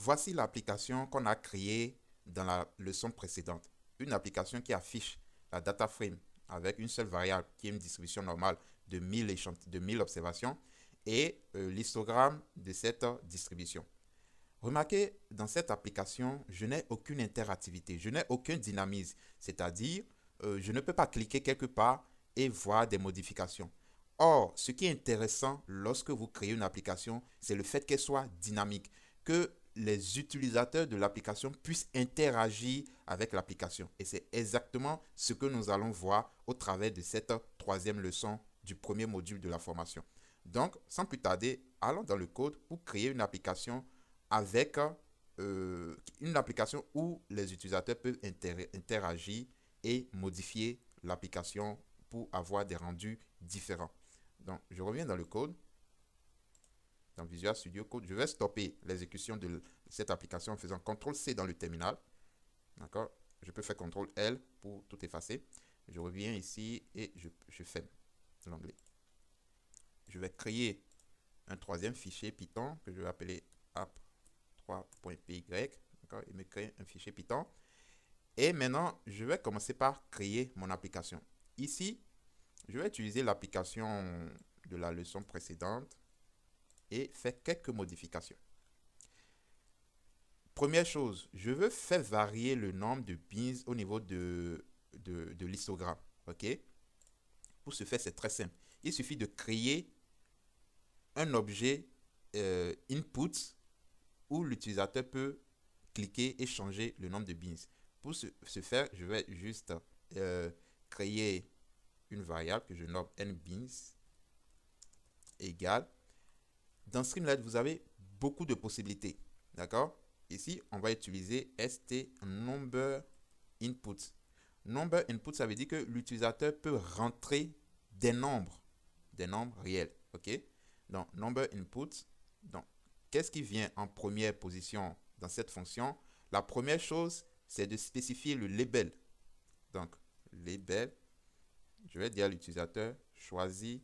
voici l'application qu'on a créée dans la leçon précédente. Une application qui affiche la data frame avec une seule variable qui est une distribution normale de 1000 observations et l'histogramme de cette distribution. Remarquez, dans cette application, je n'ai aucune interactivité, je n'ai aucun dynamisme, c'est-à-dire je ne peux pas cliquer quelque part et voir des modifications. Or, ce qui est intéressant lorsque vous créez une application, c'est le fait qu'elle soit dynamique, que les utilisateurs de l'application puissent interagir avec l'application. Et c'est exactement ce que nous allons voir au travers de cette troisième leçon du premier module de la formation. Donc, sans plus tarder, allons dans le code pour créer une application avec une application où les utilisateurs peuvent interagir et modifier l'application pour avoir des rendus différents. Donc, je reviens dans le code, dans Visual Studio Code. Je vais stopper l'exécution de cette application en faisant CTRL-C dans le terminal. D'accord? Je peux faire CTRL-L pour tout effacer. Je reviens ici et je ferme l'onglet. Je vais créer un troisième fichier Python que je vais appeler app3.py. Il me crée un fichier Python. Et maintenant, je vais commencer par créer mon application. Ici, je vais utiliser l'application de la leçon précédente et faire quelques modifications. Première chose, je veux faire varier le nombre de pins au niveau de l'histogramme. Ok? Pour ce faire, c'est très simple. Il suffit de créer un objet input où l'utilisateur peut cliquer et changer le nombre de bins. Pour ce faire, je vais juste créer une variable que je nomme nbins égale. Dans Streamlit, vous avez beaucoup de possibilités. D'accord? Ici, on va utiliser stNumber input. Number input, ça veut dire que l'utilisateur peut rentrer des nombres réels. OK? Donc, number input. Donc, qu'est-ce qui vient en première position dans cette fonction? La première chose, c'est de spécifier le label. Donc, label, je vais dire à l'utilisateur, choisis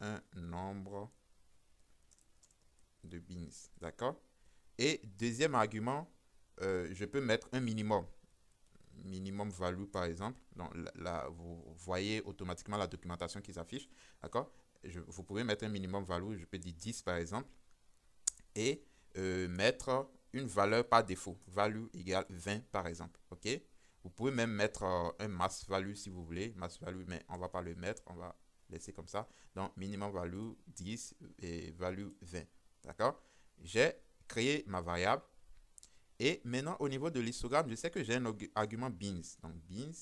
un nombre de bins. D'accord? Et deuxième argument, je peux mettre un minimum. Minimum value par exemple. Donc là, vous voyez automatiquement la documentation qui s'affiche. D'accord? Vous pouvez mettre un minimum value, je peux dire 10 par exemple. Et mettre une valeur par défaut. Value égale 20 par exemple. OK? Vous pouvez même mettre un mass value si vous voulez. Mass value, mais on ne va pas le mettre. On va laisser comme ça. Donc minimum value 10 et value 20. D'accord? J'ai créé ma variable. Et maintenant, au niveau de l'histogramme, je sais que j'ai un argument beans. Donc, beans,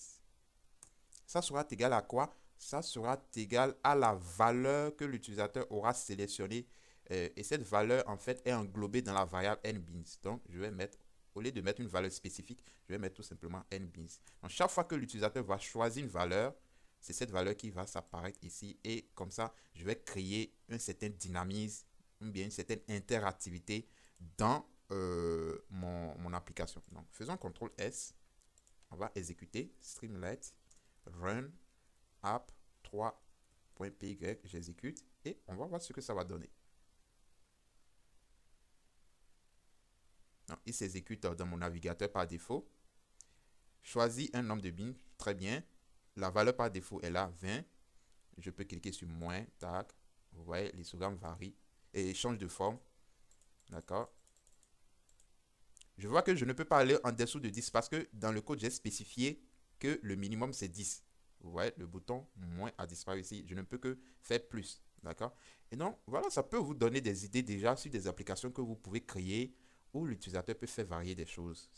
ça sera égal à quoi? Ça sera égal à la valeur que l'utilisateur aura sélectionnée. Et cette valeur, en fait, est englobée dans la variable nbeans. Donc, je vais mettre, au lieu de mettre une valeur spécifique, je vais mettre tout simplement nbeans. Donc, chaque fois que l'utilisateur va choisir une valeur, c'est cette valeur qui va s'apparaître ici. Et comme ça, je vais créer un certain dynamisme, ou bien une certaine interactivité dans mon application. Donc, faisons CTRL S. On va exécuter Streamlit run app 3.py. J'exécute et on va voir ce que ça va donner. Donc, il s'exécute dans mon navigateur par défaut. Choisis un nombre de bins. Très bien. La valeur par défaut est là, 20. Je peux cliquer sur moins. Tac. Vous voyez, l'histogramme varie et change de forme. D'accord? Je vois que je ne peux pas aller en dessous de 10 parce que dans le code, j'ai spécifié que le minimum, c'est 10. Vous voyez, le bouton moins a disparu ici. Je ne peux que faire plus. D'accord? Et donc, voilà, ça peut vous donner des idées déjà sur des applications que vous pouvez créer où l'utilisateur peut faire varier des choses,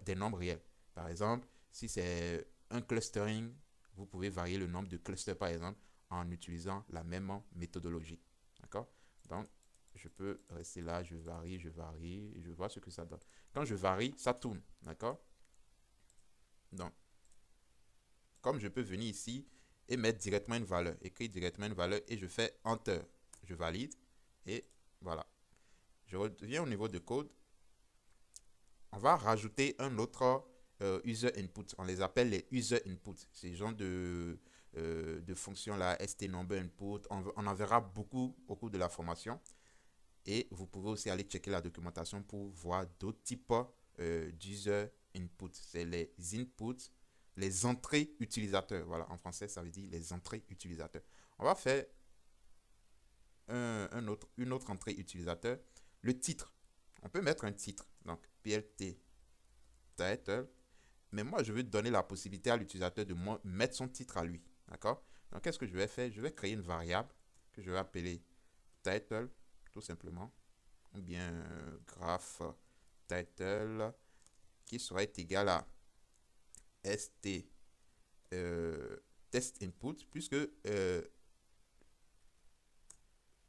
des nombres réels. Par exemple, si c'est un clustering, vous pouvez varier le nombre de clusters, par exemple, en utilisant la même méthodologie. D'accord? Donc, je peux rester là, je varie, et je vois ce que ça donne. Quand je varie, ça tourne. D'accord? Donc, comme je peux venir ici et mettre directement une valeur, écrire directement une valeur et je fais Enter. Je valide et voilà. Je reviens au niveau de code. On va rajouter un autre user input. On les appelle les user input. Ces genres de fonctions là, stNumber input. On en verra beaucoup au cours de la formation. Et vous pouvez aussi aller checker la documentation pour voir d'autres types d'user input. C'est les inputs, les entrées utilisateurs. Voilà, en français, ça veut dire les entrées utilisateurs. On va faire une autre entrée utilisateur. Le titre. On peut mettre un titre. Donc, PLT title. Mais moi, je veux donner la possibilité à l'utilisateur de mettre son titre à lui. D'accord? Donc, qu'est-ce que je vais faire? Je vais créer une variable que je vais appeler title, tout simplement. Ou bien graph title qui serait égal à st test input, puisque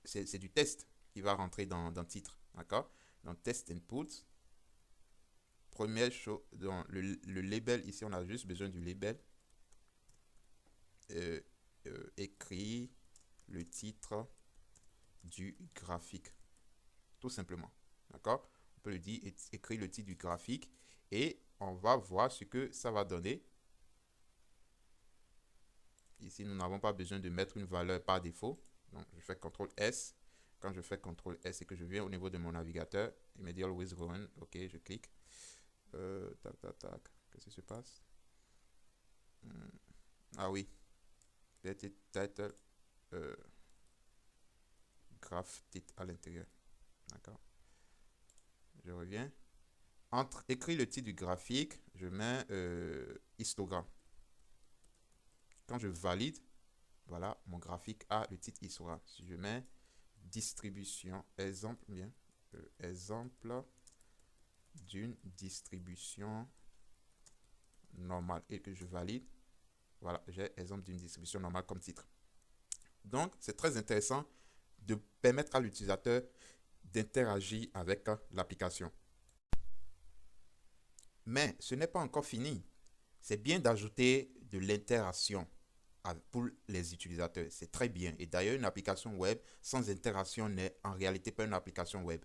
c'est du test qui va rentrer dans le titre. D'accord? Donc, test input. Première chose, dans le label, ici, on a juste besoin du label. Écrit le titre du graphique. Tout simplement. D'accord? On peut le dire, écrit le titre du graphique. Et on va voir ce que ça va donner. Ici, nous n'avons pas besoin de mettre une valeur par défaut. Donc, je fais CTRL S. Quand je fais CTRL S et que je viens au niveau de mon navigateur, il me dit Always Run. Ok, je clique. Tac, tac, tac. Qu'est-ce qui se passe? Ah oui. Title. Graph titre à l'intérieur. D'accord. Je reviens. Entre écrit le titre du graphique, je mets histogramme. Quand je valide, voilà, mon graphique a le titre histogramme. Si je mets distribution, exemple, bien, exemple d'une distribution normale et que je valide, voilà, j'ai exemple d'une distribution normale comme titre. Donc, c'est très intéressant de permettre à l'utilisateur d'interagir avec l'application. Mais ce n'est pas encore fini. C'est bien d'ajouter de l'interaction pour les utilisateurs. C'est très bien. Et d'ailleurs, une application web sans interaction n'est en réalité pas une application web.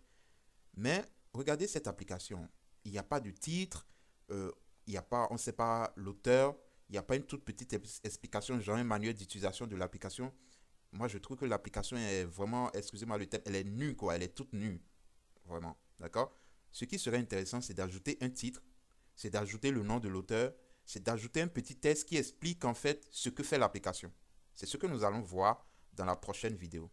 Mais regardez cette application. Il n'y a pas de titre, il y a pas, on ne sait pas l'auteur, il n'y a pas une toute petite explication, genre un manuel d'utilisation de l'application. Moi, je trouve que l'application est vraiment, excusez-moi le terme, elle est nue, quoi. Elle est toute nue. Vraiment. D'accord? Ce qui serait intéressant, c'est d'ajouter un titre, c'est d'ajouter le nom de l'auteur, c'est d'ajouter un petit test qui explique en fait ce que fait l'application. C'est ce que nous allons voir dans la prochaine vidéo.